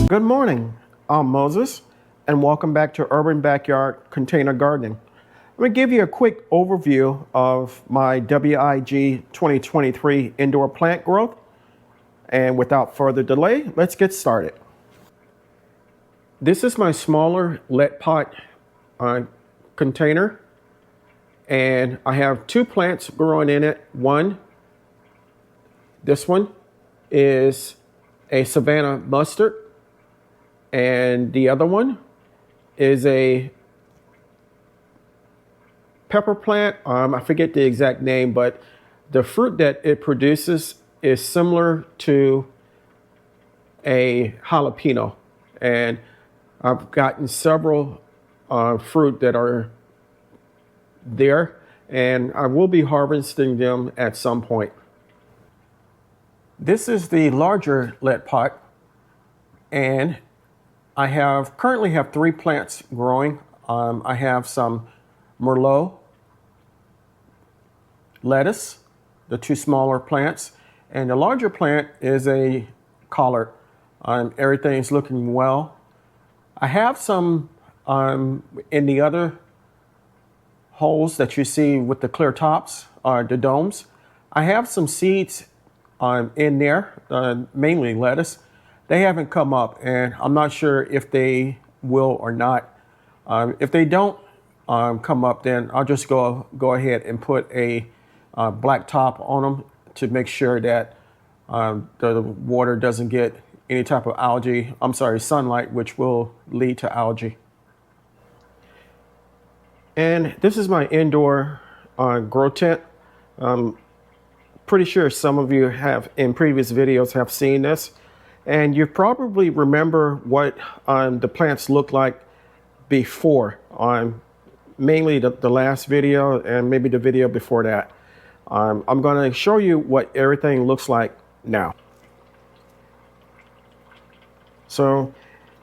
Good morning, I'm Moses, and welcome back to Urban Backyard Container Gardening. I'm going to give you a quick overview of my WIG 2023 indoor plant growth. And without further delay, let's get started. This is my smaller lead pot container, and I have two plants growing in it. This one is a Savannah mustard, and the other one is a pepper plant. I forget the exact name, but the fruit that it produces is similar to a jalapeno. And I've gotten several fruit that are there, and I will be harvesting them at some point. This is the larger lead pot, and I currently have three plants growing. I have some Merlot, lettuce, the two smaller plants, and the larger plant is a collard. Everything's looking well. I have some in the other holes that you see with the clear tops, the domes. I have some seeds in there, mainly lettuce. They haven't come up, and I'm not sure if they will or not. If they don't come up, then I'll just go ahead and put a black top on them to make sure that the water doesn't get any type of sunlight, which will lead to algae. And this is my indoor grow tent. Pretty sure some of you have in previous videos have seen this. And you probably remember what the plants looked like before, mainly the last video and maybe the video before that. I'm going to show you what everything looks like now. So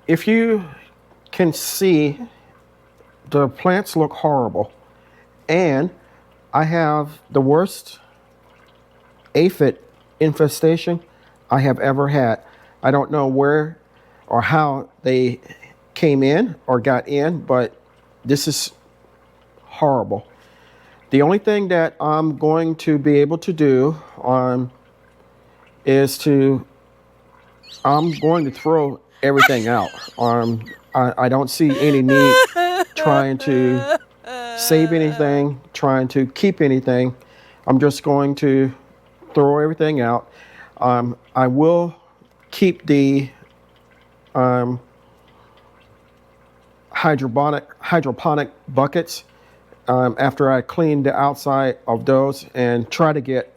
if you can see, the plants look horrible. And I have the worst aphid infestation I have ever had. I don't know where or how they came in or got in, but this is horrible. The only thing that I'm going to be able to do is I'm going to throw everything out. I don't see any need trying to save anything, trying to keep anything. I'm just going to throw everything out. I will keep the hydroponic buckets after I clean the outside of those and try to get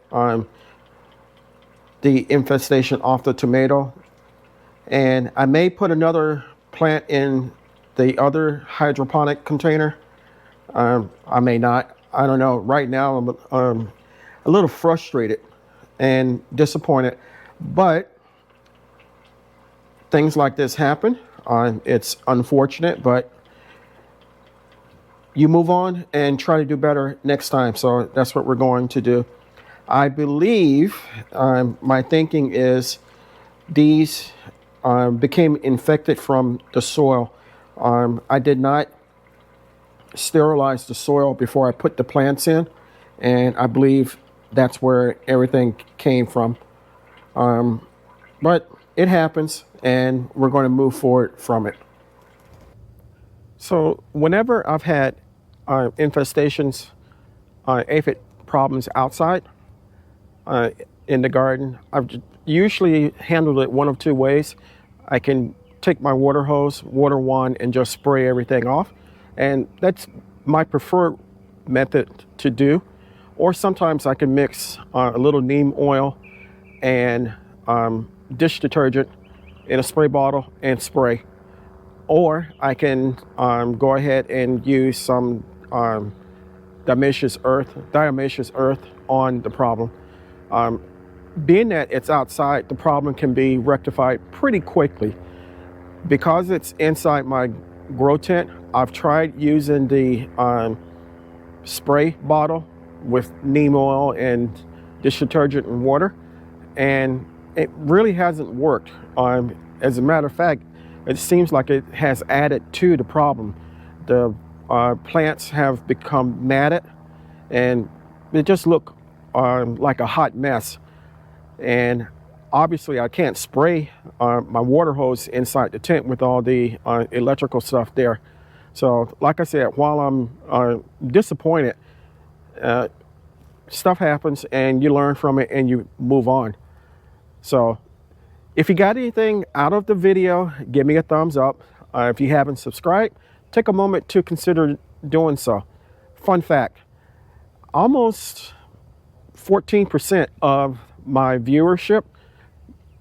the infestation off the tomato. And I may put another plant in the other hydroponic container. I may not. I don't know. Right now I'm a little frustrated and disappointed, but things like this happen. It's unfortunate, but you move on and try to do better next time. So that's what we're going to do. I believe my thinking is these became infected from the soil. I did not sterilize the soil before I put the plants in, and I believe that's where everything came from. But it happens, and we're going to move forward from it. So whenever I've had infestations, aphid problems outside in the garden, I've usually handled it one of two ways. I can take my water hose, water wand, and just spray everything off. And that's my preferred method to do. Or sometimes I can mix a little neem oil and dish detergent in a spray bottle and spray. Or I can go ahead and use some diatomaceous earth on the problem. Being that it's outside, the problem can be rectified pretty quickly. Because it's inside my grow tent, I've tried using the spray bottle with neem oil and dish detergent and water, and it really hasn't worked. As a matter of fact, it seems like it has added to the problem. The plants have become matted, and they just look like a hot mess. And obviously I can't spray my water hose inside the tent with all the electrical stuff there. So like I said, while I'm disappointed, stuff happens and you learn from it and you move on. So if you got anything out of the video, give me a thumbs up. If you haven't subscribed, take a moment to consider doing so. Fun fact, almost 14% of my viewership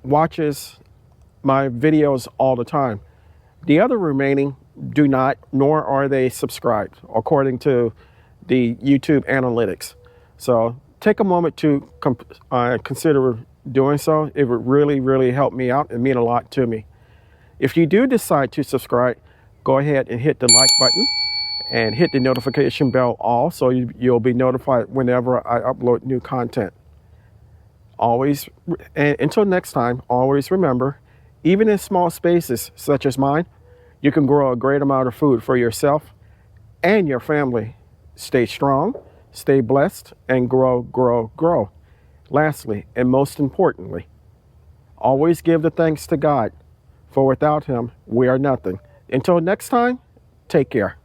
watches my videos all the time. The other remaining do not, nor are they subscribed, according to the YouTube analytics. So take a moment to consider doing so. It would really, really help me out and mean a lot to me. If you do decide to subscribe, go ahead and hit the like button and hit the notification bell all, so you'll be notified whenever I upload new content. Always, and until next time, always remember, even in small spaces such as mine, you can grow a great amount of food for yourself and your family. Stay strong, stay blessed, and grow, grow, grow. Lastly, and most importantly, always give the thanks to God, for without Him, we are nothing. Until next time, take care.